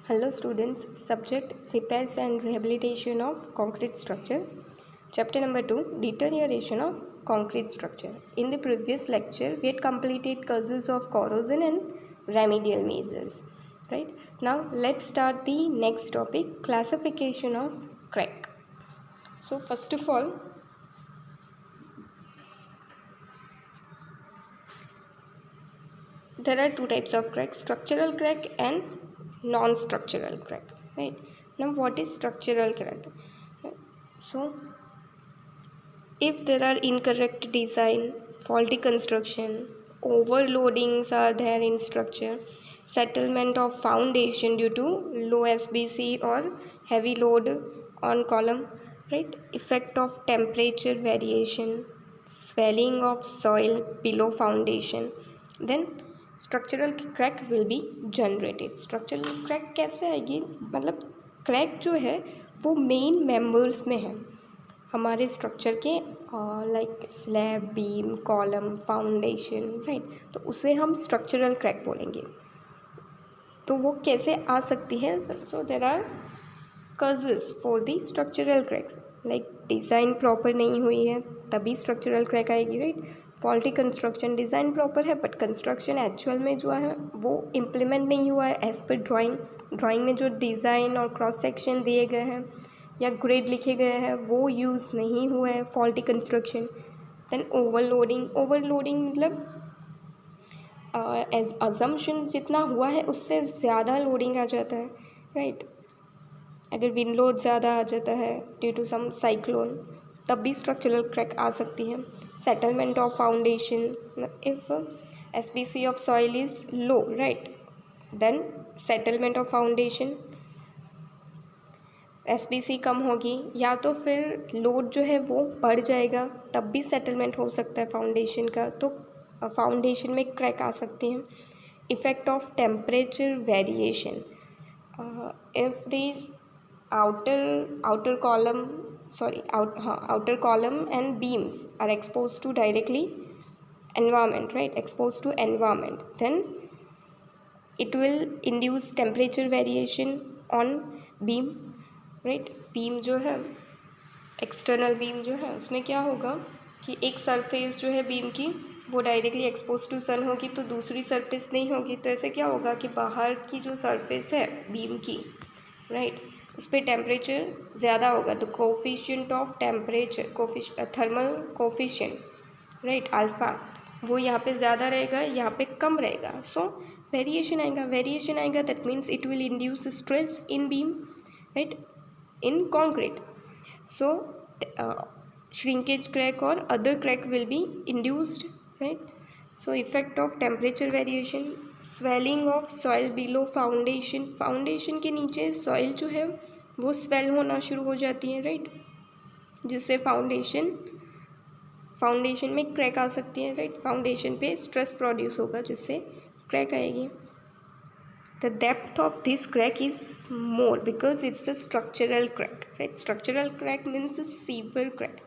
Hello students, subject repairs and rehabilitation of concrete structure. Chapter number 2, deterioration of concrete structure. In the previous lecture, we had completed causes of corrosion and remedial measures. Right? Now let's start the next topic, classification of crack. So first of all, there are two types of crack, structural crack and non-structural crack. Right? Now what is structural crack? So if there are incorrect design, faulty construction, overloadings are there in structure, settlement of foundation due to low SBC or heavy load on column, right? Effect of temperature variation, swelling of soil below foundation, then structural crack will be generated. Structural crack कैसे आएगी, मतलब crack जो है वो main members में है हमारे structure के, like slab, beam, column, foundation, right. तो उसे हम स्ट्रक्चरल क्रैक बोलेंगे. तो वो कैसे आ सकती है? So there are causes for the structural cracks, like design proper नहीं हुई है तभी स्ट्रक्चरल क्रैक आएगी, right. Faulty construction, design proper है बट कंस्ट्रक्शन एक्चुअल में जो है वो इम्प्लीमेंट नहीं हुआ है एज़ पर ड्राइंग में जो डिज़ाइन और क्रॉस सेक्शन दिए गए हैं या ग्रेड लिखे गए हैं वो यूज़ नहीं हुआ है, फॉल्टी कंस्ट्रक्शन. देन ओवरलोडिंग मतलब एज अजम्पशंस जितना हुआ है उससे ज़्यादा लोडिंग आ जाता है, राइट. अगर विंड लोड ज़्यादा आ जाता है ड्यू टू सम साइक्लोन तब भी स्ट्रक्चरल क्रैक आ सकती है. Settlement of foundation, if SBC of soil is low, right, then settlement of foundation, SBC कम होगी या तो फिर लोड जो है वो बढ़ जाएगा तब भी सेटलमेंट हो सकता है फाउंडेशन का, तो फाउंडेशन में क्रैक आ सकती हैं. Effect of temperature variation, if this outer column and beams are exposed to directly environment, right, exposed to environment, then it will induce temperature variation on beam, right. Beam जो है, external beam जो है उसमें क्या होगा कि एक surface जो है बीम की वो डायरेक्टली एक्सपोज टू सन होगी तो दूसरी सरफेस नहीं होगी. तो ऐसे क्या होगा कि बाहर की जो सरफेस है बीम की, राइट, उस पर टेम्परेचर ज़्यादा होगा तो coefficient of temperature, thermal coefficient, right, alpha, वो यहाँ पे ज़्यादा रहेगा, यहाँ पे कम रहेगा. सो वेरिएशन आएगा that means it will induce stress in beam, right, in concrete. So shrinkage crack or other crack will be induced, right. So effect of temperature variation, swelling of soil below foundation के नीचे soil जो है वो swell होना शुरू हो जाती है, राइट, जिससे फाउंडेशन में क्रैक आ सकती है, राइट. फाउंडेशन पे स्ट्रेस प्रोड्यूस होगा जिससे क्रैक आएगी. The depth of this crack is more because it's a structural crack, right. Structural crack means a severe crack,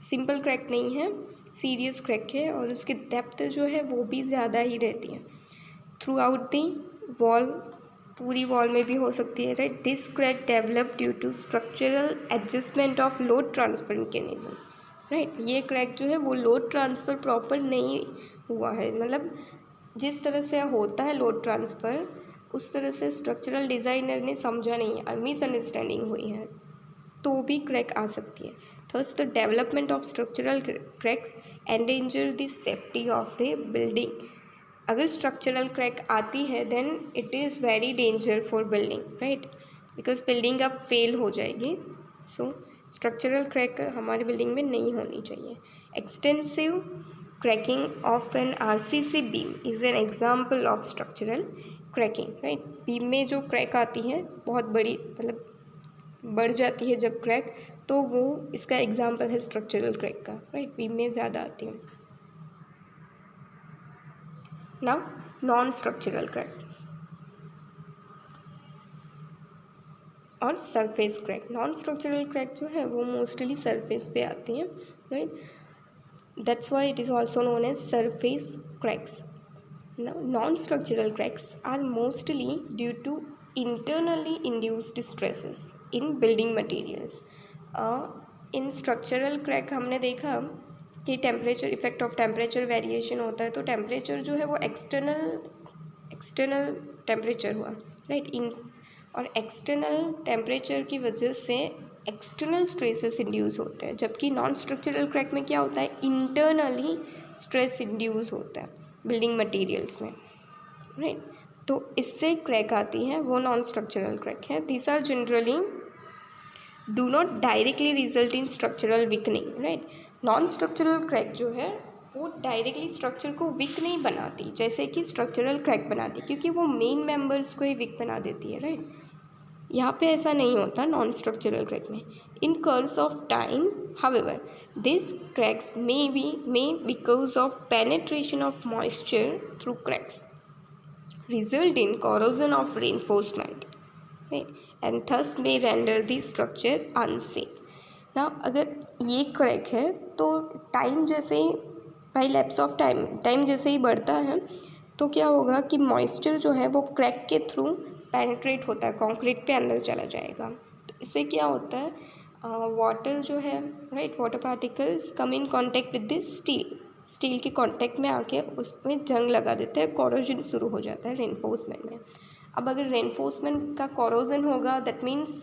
simple crack नहीं है, सीरियस क्रैक है और उसकी डेप्थ जो है वो भी ज़्यादा ही रहती है. थ्रू आउट दी वॉल, पूरी वॉल में भी हो सकती है, right. This crack develop due to structural adjustment of load transfer mechanism, right. ये क्रैक जो है वो लोड ट्रांसफ़र प्रॉपर नहीं हुआ है, मतलब जिस तरह से होता है लोड ट्रांसफ़र उस तरह से स्ट्रक्चरल डिज़ाइनर ने समझा नहीं है और मिसअंडरस्टैंडिंग हुई है तो भी क्रैक आ सकती है. Thus the development of structural cracks endanger the safety of the building. अगर स्ट्रक्चरल क्रैक आती है then it is very danger for building, right, because building अब फेल हो जाएगी. सो स्ट्रक्चरल क्रैक हमारी बिल्डिंग में नहीं होनी चाहिए. Extensive cracking of an RCC beam is an example of structural cracking, right. Beam में जो क्रैक आती है बहुत बड़ी, मतलब बढ़ जाती है जब क्रैक, तो वो इसका एग्जाम्पल है स्ट्रक्चरल क्रैक का, राइट. बीम में ज़्यादा आती है. नाउ नॉन स्ट्रक्चरल क्रैक और surface crack. Non structural crack जो है वो मोस्टली सरफेस पे आती हैं, right. That's why it is also known as surface cracks. Now, non-structural cracks are mostly due to internally induced stresses in building materials. In structural crack हमने देखा कि temperature, effect of temperature variation होता है, तो temperature जो है वो external temperature हुआ, राइट। इन और एक्सटर्नल टेम्परेचर की वजह से एक्सटर्नल स्ट्रेसेस इंड्यूस होते हैं, जबकि नॉन स्ट्रक्चरल क्रैक में क्या होता है, इंटरनली स्ट्रेस इंड्यूस होता है बिल्डिंग मटेरियल्स में, राइट। तो इससे क्रैक आती है, वो नॉन स्ट्रक्चरल क्रैक है। These are generally do not directly result in structural weakening, right. Non structural crack जो है वो डायरेक्टली स्ट्रक्चर को वीक नहीं बनाती जैसे कि स्ट्रक्चरल क्रैक बनाती, क्योंकि वो मेन मेंबर्स को ही वीक बना देती है, राइट। यहाँ पे ऐसा नहीं होता नॉन स्ट्रक्चरल क्रैक में। In course of time however this cracks may because of penetration of moisture through cracks result in corrosion of reinforcement, right, and thus may render the structure unsafe. Now अगर ये crack है तो time जैसे ही by lapse of time जैसे ही बढ़ता है तो क्या होगा कि मॉइस्चर जो है वो क्रैक के थ्रू पेनिट्रेट होता है, कंक्रीट पे अंदर चला जाएगा। तो इससे क्या होता है, वाटर जो है, right, water particles come in contact with this steel के कांटेक्ट में आके उसमें जंग लगा देते हैं, कोरोजन शुरू हो जाता है रेनफोर्समेंट में। अब अगर रेनफोर्समेंट का कोरोजन होगा दैट मीन्स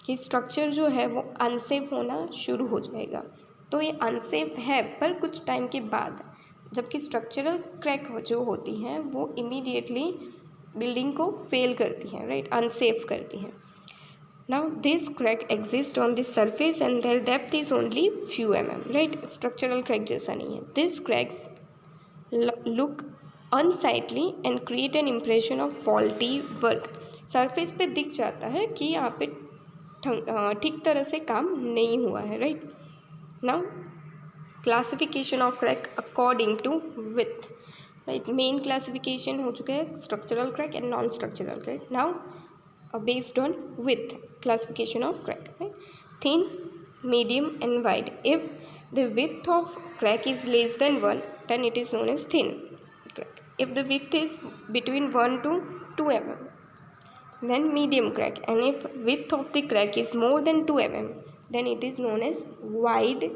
कि स्ट्रक्चर जो है वो अनसेफ होना शुरू हो जाएगा। तो ये अनसेफ है पर कुछ टाइम के बाद, जबकि स्ट्रक्चरल क्रैक जो होती हैं वो इमीडिएटली बिल्डिंग को फेल करती हैं, राइट, अनसेफ करती हैं। Now this crack exists on the surface and their depth is only few mm, right? Structural crack जैसा नहीं है। These cracks look unsightly and create an impression of faulty work. Surface पे दिख जाता है कि यहाँ पे ठीक तरह से काम नहीं हुआ है, right. Now classification of crack according to width, right? Main classification हो चुका है structural crack and non-structural crack. Now based on width classification of crack, right? Thin, medium and wide. If the width of crack is less than 1 then it is known as thin crack. If the width is between 1 to 2 mm then medium crack, and if width of the crack is more than 2 mm then it is known as wide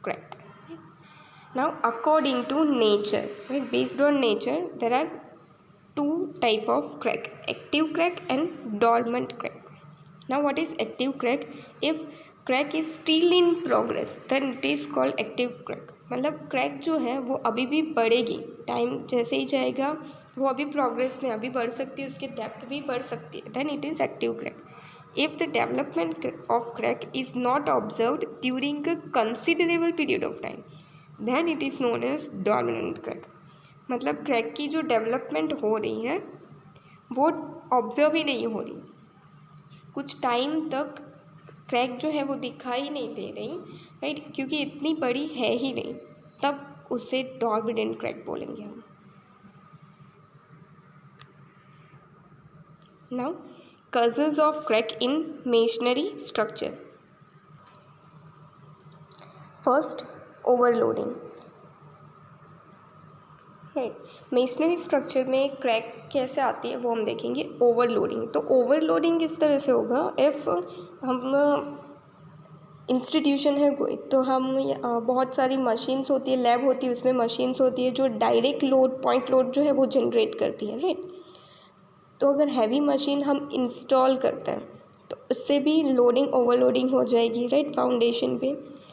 crack. Now according to nature, right, based on nature there are two type of crack, active crack and dormant crack. Now what is active crack? If crack is still in progress then it is called active crack. मतलब crack जो है वो अभी भी बढ़ेगी, time जैसे ही जाएगा वो अभी प्रोग्रेस में अभी बढ़ सकती है, उसकी डेप्थ भी बढ़ सकती है, then it is active crack. If the development of crack is not observed during a considerable period of time then it is known as dormant crack. मतलब क्रैक की जो डेवलपमेंट हो रही है वो ऑब्जर्व ही नहीं हो रही, कुछ टाइम तक क्रैक जो है वो दिखाई नहीं दे रही, राइट, क्योंकि इतनी बड़ी है ही नहीं, तब उसे डॉर्मिनेंट क्रैक बोलेंगे हम. Now causes of crack in masonry structure. First, overloading. Right, masonry structure में क्रैक कैसे आती है वो हम देखेंगे. ओवरलोडिंग, तो ओवरलोडिंग किस तरह से होगा, इफ़ हम इंस्टीट्यूशन है कोई तो हम बहुत सारी मशीन्स होती है, लैब होती है, उसमें मशीन्स होती है जो डायरेक्ट लोड, पॉइंट लोड जो है वो जनरेट करती है, राइट. तो अगर हैवी मशीन हम इंस्टॉल करते हैं तो उससे भी लोडिंग ओवरलोडिंग हो जाएगी, राइट, फाउंडेशन पे.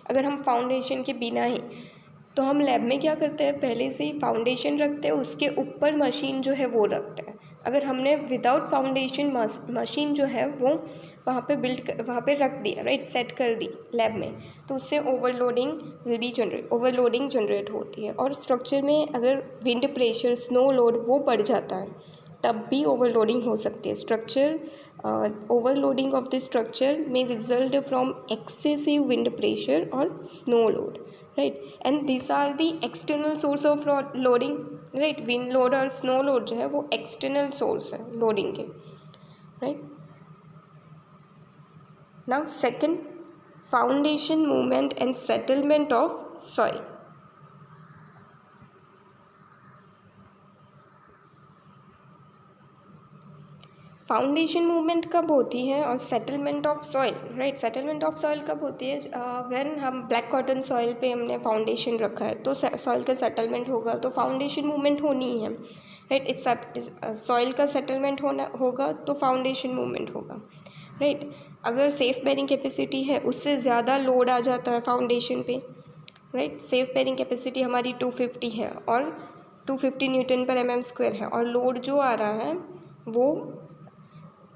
अगर हम फाउंडेशन के बिना ही, तो हम लैब में क्या करते हैं, पहले से ही फाउंडेशन रखते हैं, उसके ऊपर मशीन जो है वो रखते हैं. अगर हमने विदाउट फाउंडेशन मशीन जो है वो वहाँ पे रख दिया, राइट, सेट कर दी लैब में, तो उससे ओवरलोडिंग जनरेट होती है. और स्ट्रक्चर में अगर विंड प्रेशर, स्नो लोड वो बढ़ जाता है तब भी ओवरलोडिंग हो सकती है. Structure overloading of the structure में result from excessive wind pressure और snow load, right, and this are the external source of loading, right. Wind load और स्नो लोड जो है वो एक्सटर्नल सोर्स है लोडिंग के, right. Now second, foundation movement and settlement of soil. Foundation movement कब होती है और settlement of soil, right. Settlement of soil कब होती है? व्हेन हम ब्लैक कॉटन सॉइल पे हमने फाउंडेशन रखा है तो सॉइल का सेटलमेंट होगा, तो फाउंडेशन मूवमेंट होनी ही है, राइट। इफ सॉइल का सेटलमेंट होना होगा तो फाउंडेशन मूवमेंट होगा, राइट। अगर सेफ बेरिंग कैपेसिटी है उससे ज़्यादा लोड आ जाता है फाउंडेशन पे, राइट। सेफ बेरिंग कैपेसिटी हमारी 250 है और 250 न्यूटन पर mm² है और लोड जो आ रहा है वो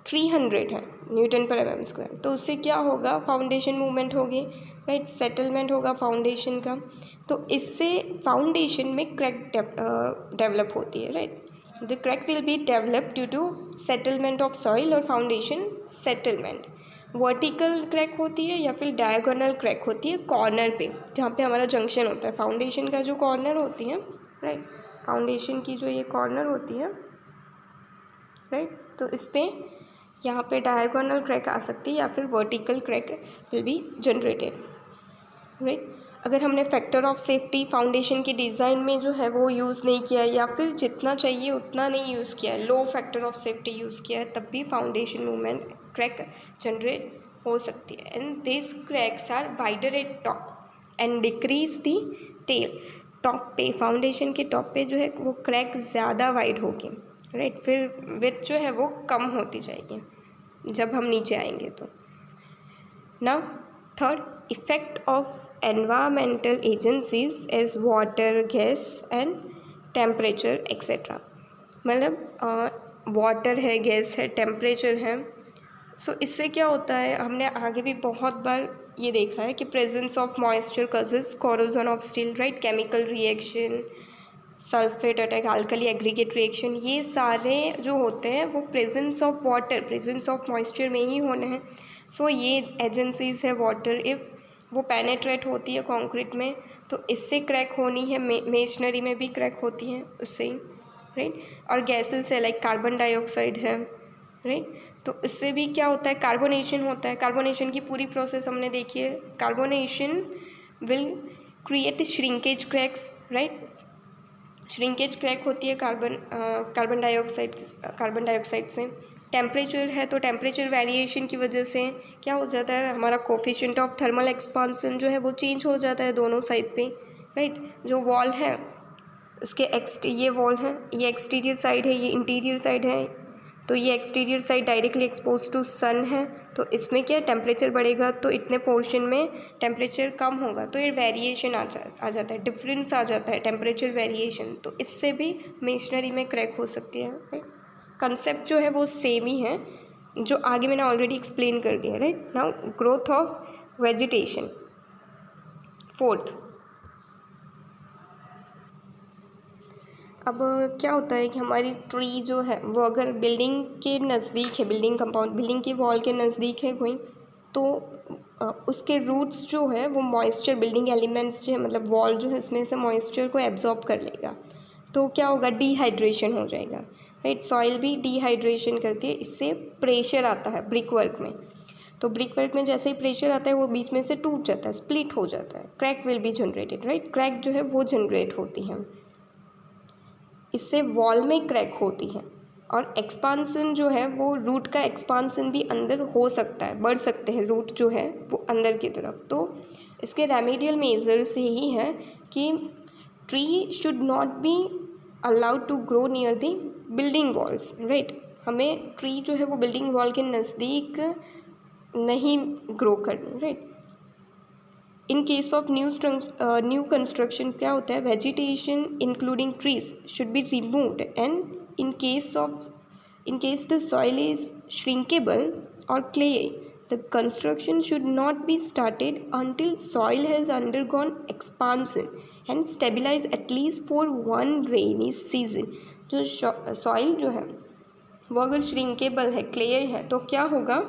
300 है न्यूटन पर mm², तो उससे क्या होगा? फाउंडेशन मूवमेंट होगी, राइट। सेटलमेंट होगा फाउंडेशन का, तो इससे फाउंडेशन में क्रैक डेवलप होती है, right. The crack will be develop due to settlement of soil और फाउंडेशन सेटलमेंट। वर्टिकल क्रैक होती है या फिर डायगोनल क्रैक होती है कॉर्नर पे, जहाँ पे हमारा जंक्शन होता है फाउंडेशन का, जो कॉर्नर होती है, राइट। फाउंडेशन की जो ये कॉर्नर होती है, राइट, तो इस पर यहाँ पे डायगोनल क्रैक आ सकती है या फिर vertical crack will be generated, right. अगर हमने फैक्टर ऑफ सेफ्टी फाउंडेशन के डिज़ाइन में जो है वो यूज़ नहीं किया है या फिर जितना चाहिए उतना नहीं यूज़ किया है, लो फैक्टर ऑफ सेफ्टी यूज़ किया है, तब भी फाउंडेशन मूवमेंट क्रैक जनरेट हो सकती है। And this cracks are wider at top and decrease the tail. Top पे, फाउंडेशन के टॉप पे जो है वो क्रैक ज़्यादा वाइड होगी, राइट। फिर विड्थ जो है वो कम होती जाएगी जब हम नीचे आएंगे तो। Now third, effect of environmental agencies as water, gas and temperature etcetera. मतलब वाटर है, गैस है, टेम्परेचर है, सो इससे क्या होता है, हमने आगे भी बहुत बार ये देखा है कि presence of moisture causes corrosion of steel, right. Chemical reaction, sulphate attack, alkali aggregate reaction, ये सारे जो होते हैं वो presence of water, presence of moisture में ही होने हैं। सो ये एजेंसीज है वाटर, इफ़ वो पेनेट्रेट होती है कंक्रीट में तो इससे क्रैक होनी है, मेशनरी में भी क्रैक होती है उससे ही, राइट। और गैसेस है लाइक कार्बन डाइऑक्साइड है, राइट, तो इससे भी क्या होता है? कार्बोनेशन होता है। कार्बोनेशन की पूरी प्रोसेस हमने देखी है। Carbonation will create shrinkage cracks, right. Shrinkage crack होती है कार्बन डाइऑक्साइड से। टेम्परेचर है तो टेम्परेचर वेरिएशन की वजह से क्या हो जाता है, हमारा कोफिशिएंट ऑफ थर्मल एक्सपांसन जो है वो चेंज हो जाता है दोनों साइड पे, राइट। जो वॉल है उसके ये वॉल है, ये एक्सटीरियर साइड है, ये इंटीरियर साइड है, तो ये exterior side directly expose to sun है, तो इसमें क्या टेम्परेचर बढ़ेगा तो इतने पोर्शन में टेम्परेचर कम होगा, तो ये वेरिएशन आ जाता है, डिफरेंस आ जाता है, टेम्परेचर वेरिएशन, तो इससे भी मेशनरी में क्रैक हो सकती है, राइट। कंसेप्ट जो है वो सेम ही है, जो आगे मैंने ऑलरेडी एक्सप्लेन कर दिया, right. Now growth of vegetation, fourth. अब क्या होता है कि हमारी ट्री जो है वो अगर बिल्डिंग के नज़दीक है, बिल्डिंग कंपाउंड, बिल्डिंग की वॉल के नज़दीक है कोई, तो उसके रूट्स जो है वो मॉइस्चर, बिल्डिंग एलिमेंट्स जो है, मतलब वॉल जो है उसमें से मॉइस्चर को एब्जॉर्ब कर लेगा, तो क्या होगा? डिहाइड्रेशन हो जाएगा, राइट। सॉइल भी डिहाइड्रेशन करती है, इससे प्रेशर आता है ब्रिक वर्क में, तो ब्रिक वर्क में जैसे ही प्रेशर आता है वो बीच में से टूट जाता है, स्प्लिट हो जाता है, crack will be generated, right. Crack जो है वो जनरेट होती है, इससे वॉल में क्रैक होती है। और एक्सपांसन जो है वो रूट का एक्सपांसन भी अंदर हो सकता है, बढ़ सकते हैं रूट जो है वो अंदर की तरफ। तो इसके रेमेडियल मेजर्स यही है कि tree should not be allowed to grow near the building walls, right. हमें ट्री जो है वो बिल्डिंग वॉल के नज़दीक नहीं ग्रो करनी, right. In case of new construction क्या होता है? Vegetation including trees should be removed and in case the soil is shrinkable or clay, the construction should not be started until soil has undergone expansion and stabilized at least for one rainy season। जो soil जो है वो अगर shrinkable है, clay है, तो क्या होगा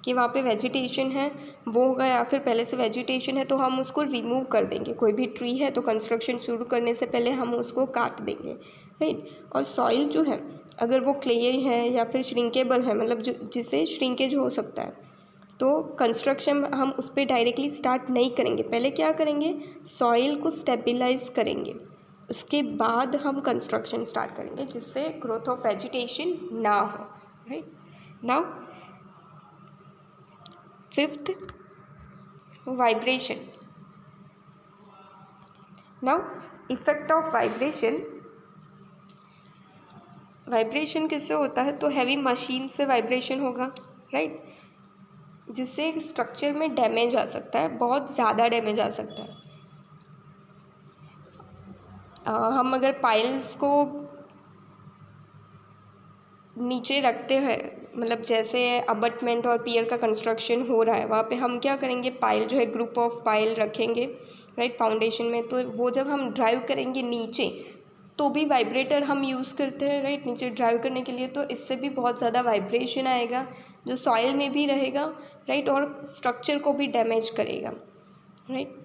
कि वहाँ पे वेजिटेशन है वो होगा, या फिर पहले से वेजिटेशन है तो हम उसको रिमूव कर देंगे। कोई भी ट्री है तो कंस्ट्रक्शन शुरू करने से पहले हम उसको काट देंगे, राइट। और सॉइल जो है अगर वो क्ले है या फिर श्रिंकेबल है, मतलब जिसे श्रिंकेज हो सकता है, तो कंस्ट्रक्शन हम उस पर डायरेक्टली स्टार्ट नहीं करेंगे। पहले क्या करेंगे? सॉइल को स्टेबिलाइज करेंगे, उसके बाद हम कंस्ट्रक्शन स्टार्ट करेंगे, जिससे ग्रोथ ऑफ वेजिटेशन ना हो, right. Now fifth, vibration. Now effect of vibration. Vibration किससे होता है? तो हैवी मशीन से वाइब्रेशन होगा, राइट, जिससे स्ट्रक्चर में डैमेज आ सकता है, बहुत ज़्यादा डैमेज आ सकता है. हम अगर पाइल्स को नीचे रखते हैं, मतलब जैसे अबटमेंट और पियर का कंस्ट्रक्शन हो रहा है, वहाँ पे हम क्या करेंगे, पाइल जो है ग्रुप ऑफ पाइल रखेंगे, राइट, फाउंडेशन में. तो वो जब हम ड्राइव करेंगे नीचे, तो भी वाइब्रेटर हम यूज़ करते हैं, राइट, नीचे ड्राइव करने के लिए. तो इससे भी बहुत ज़्यादा वाइब्रेशन आएगा, जो सॉइल में भी रहेगा, राइट, और स्ट्रक्चर को भी डैमेज करेगा, राइट.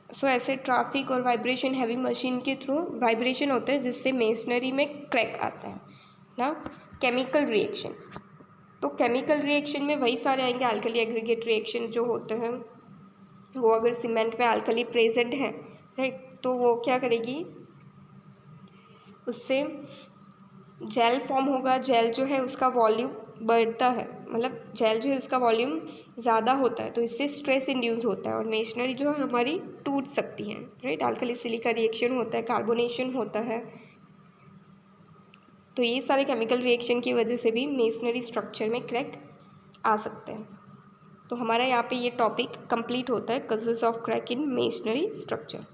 सो ऐसे ट्रैफिक और वाइब्रेशन, हैवी मशीन के थ्रू वाइब्रेशन होते हैं, जिससे मेसनरी में क्रैक आता है. ना केमिकल रिएक्शन. तो केमिकल रिएक्शन में वही सारे आएंगे, अल्कली एग्रीगेट रिएक्शन जो होते हैं, वो अगर सीमेंट में अल्कली प्रेजेंट है, राइट, तो वो क्या करेगी, उससे जेल फॉर्म होगा. जेल जो है उसका वॉल्यूम बढ़ता है, मतलब जेल जो है उसका वॉल्यूम ज़्यादा होता है, तो इससे स्ट्रेस इंड्यूस होता है और मेशनरी जो है हमारी टूट सकती है, राइट. अल्कली सिलिका रिएक्शन होता है, कार्बोनेशन होता है. तो ये सारे केमिकल रिएक्शन की वजह से भी मेसनरी स्ट्रक्चर में क्रैक आ सकते हैं. तो हमारा यहाँ पे ये टॉपिक कंप्लीट होता है, causes of crack in masonry structure.